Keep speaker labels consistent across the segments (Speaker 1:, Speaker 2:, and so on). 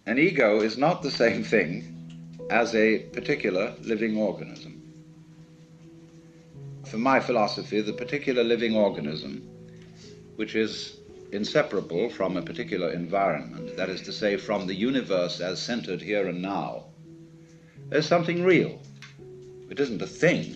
Speaker 1: an ego is not the same thing as a particular living organism. For my philosophy, the particular living organism, which is inseparable from a particular environment, that is to say, from the universe as centered here and now, is something real. It isn't a thing.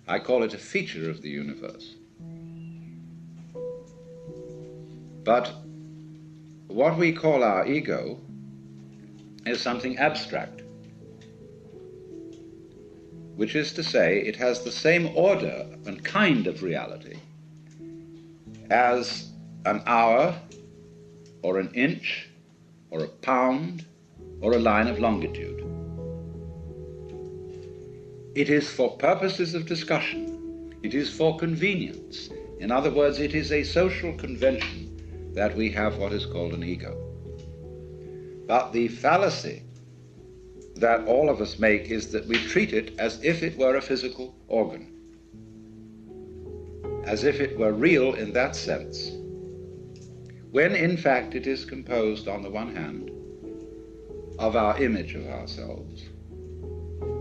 Speaker 1: I call it a feature of the universe. But what we call our ego is something abstract, which is to say, it has the same order and kind of reality as an hour, or an inch, or a pound, or a line of longitude. It is for purposes of discussion. It is for convenience. In other words, it is a social convention that we have what is called an ego. But the fallacy that all of us make is that we treat it as if it were a physical organ, as if it were real in that sense, when in fact it is composed, on the one hand, of our image of ourselves.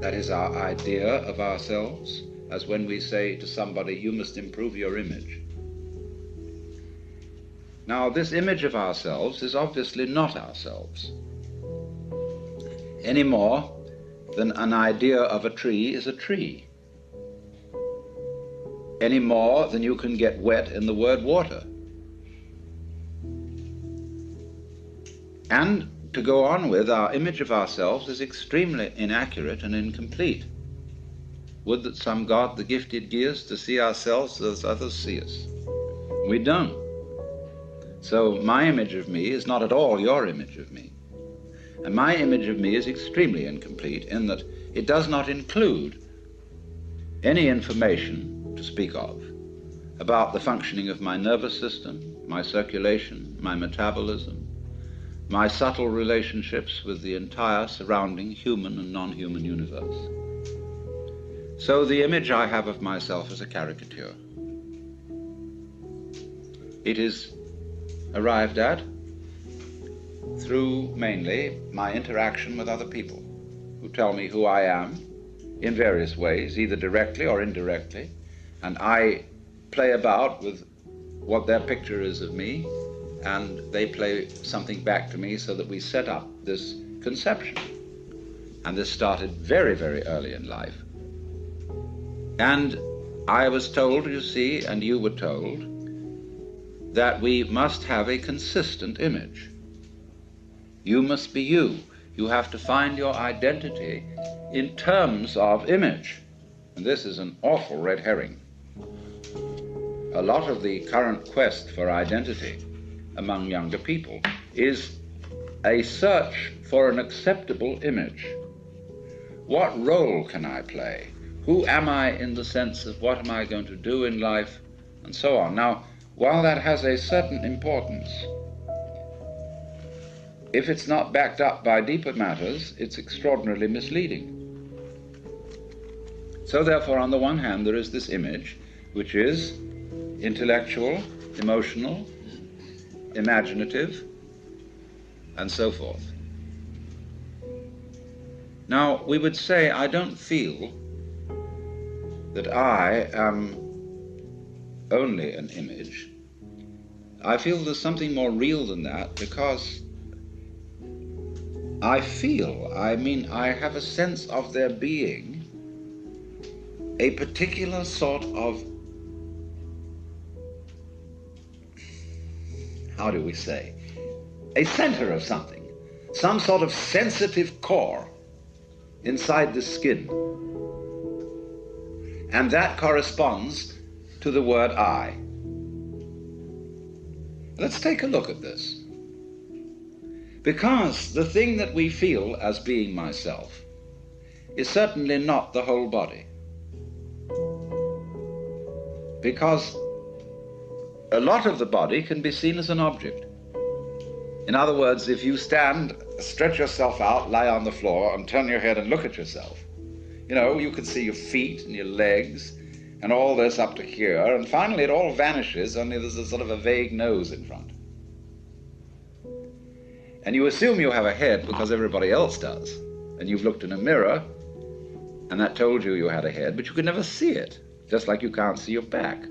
Speaker 1: That is our idea of ourselves, as when we say to somebody, you must improve your image. Now, this image of ourselves is obviously not ourselves, any more than an idea of a tree is a tree, any more than you can get wet in the word water. And to go on with, our image of ourselves is extremely inaccurate and incomplete. Would that some God the gifted gears to see ourselves as others see us. We don't. So my image of me is not at all your image of me. And my image of me is extremely incomplete in that it does not include any information to speak of about the functioning of my nervous system, my circulation, my metabolism, my subtle relationships with the entire surrounding human and non-human universe. So the image I have of myself is a caricature. It is arrived at through mainly my interaction with other people who tell me who I am in various ways, either directly or indirectly, and I play about with what their picture is of me, and they play something back to me so that we set up this conception. And this started very, very early in life. And I was told, you see, and you were told, that we must have a consistent image. You must be you. You have to find your identity in terms of image. And this is an awful red herring. A lot of the current quest for identity among younger people is a search for an acceptable image. What role can I play? Who am I in the sense of what am I going to do in life, and so on. Now, while that has a certain importance, if it's not backed up by deeper matters, it's extraordinarily misleading. So therefore, on the one hand, there is this image, which is intellectual, emotional, imaginative, and so forth. Now, we would say, I don't feel that I am only an image. I feel there's something more real than that, because I have a sense of there being a particular sort of, how do we say, a center of something, some sort of sensitive core inside the skin. And that corresponds to the word I. Let's take a look at this. Because the thing that we feel as being myself is certainly not the whole body. Because a lot of the body can be seen as an object. In other words, if you stand, stretch yourself out, lie on the floor, and turn your head and look at yourself, you can see your feet and your legs and all this up to here, and finally it all vanishes, only there's a sort of a vague nose in front. And you assume you have a head because everybody else does. And you've looked in a mirror, and that told you you had a head, but you could never see it, just like you can't see your back.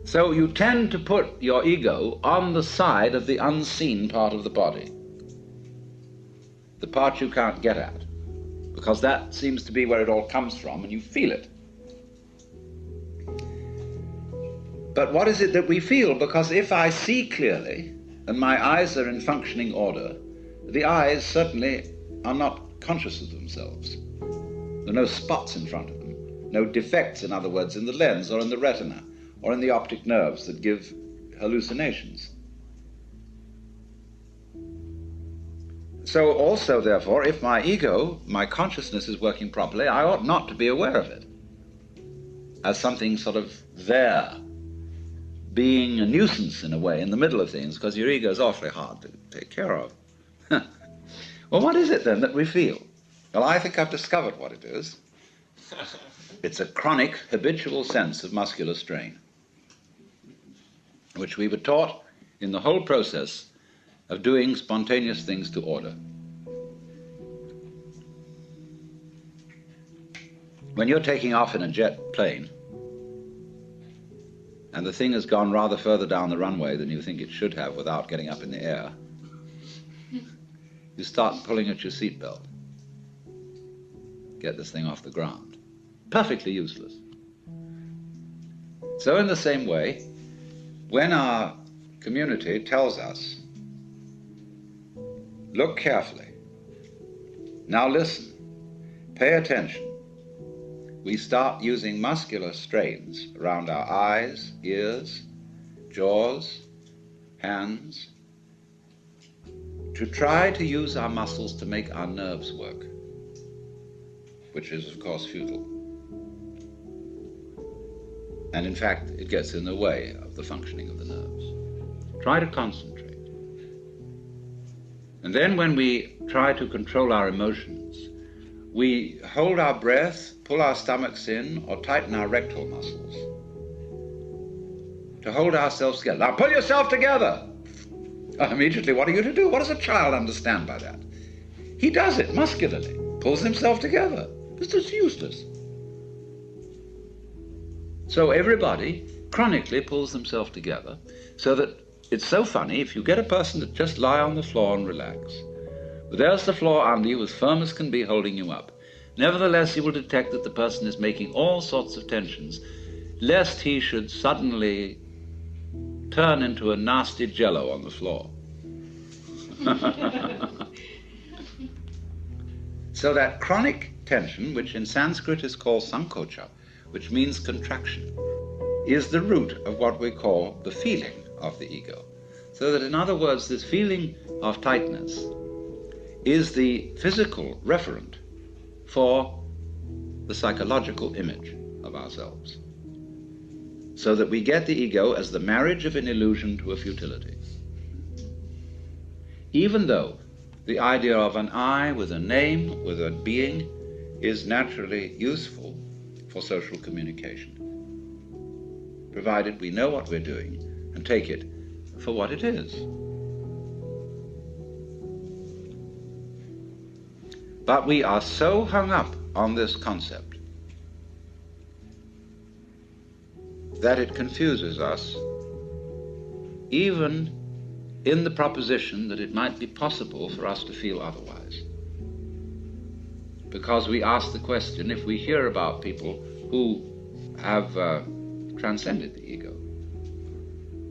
Speaker 1: So you tend to put your ego on the side of the unseen part of the body, the part you can't get at, because that seems to be where it all comes from, and you feel it. But what is it that we feel? Because if I see clearly, and my eyes are in functioning order, the eyes certainly are not conscious of themselves. There are no spots in front of them, no defects, in other words, in the lens or in the retina or in the optic nerves that give hallucinations. So also, therefore, if my ego, my consciousness is working properly, I ought not to be aware of it as something sort of there, being a nuisance in a way in the middle of things, because your ego is awfully hard to take care of. Well, what is it then that we feel? Well, I think I've discovered what it is. It's a chronic, habitual sense of muscular strain, which we were taught in the whole process of doing spontaneous things to order. When you're taking off in a jet plane, and the thing has gone rather further down the runway than you think it should have without getting up in the air, you start pulling at your seatbelt. Get this thing off the ground. Perfectly useless. So in the same way, when our community tells us, look carefully, now listen, pay attention, we start using muscular strains around our eyes, ears, jaws, hands, to try to use our muscles to make our nerves work, which is, of course, futile. And in fact, it gets in the way of the functioning of the nerves. Try to concentrate. And then when we try to control our emotions, we hold our breath, pull our stomachs in, or tighten our rectal muscles to hold ourselves together. Now pull yourself together! Immediately, what are you to do? What does a child understand by that? He does it muscularly, pulls himself together. It's just useless. So everybody chronically pulls themselves together, so that it's so funny if you get a person to just lie on the floor and relax. But there's the floor under you, as firm as can be, holding you up. Nevertheless, you will detect that the person is making all sorts of tensions, lest he should suddenly turn into a nasty jello on the floor. So that chronic tension, which in Sanskrit is called sankocha, which means contraction, is the root of what we call the feeling of the ego. So that, in other words, this feeling of tightness is the physical referent for the psychological image of ourselves. So that we get the ego as the marriage of an illusion to a futility. Even though the idea of an I with a name, with a being, is naturally useful for social communication, provided we know what we're doing and take it for what it is. But we are so hung up on this concept that it confuses us, even in the proposition that it might be possible for us to feel otherwise. Because we ask the question, if we hear about people who have transcended the ego,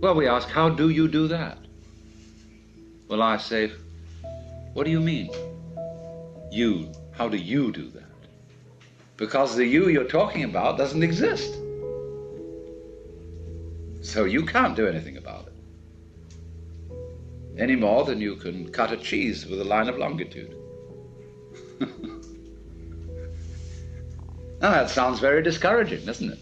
Speaker 1: well, we ask, how do you do that? Well, I say, what do you mean? You, how do you do that? Because the you you're talking about doesn't exist. So you can't do anything about it, any more than you can cut a cheese with a line of longitude. Now that sounds very discouraging, doesn't it?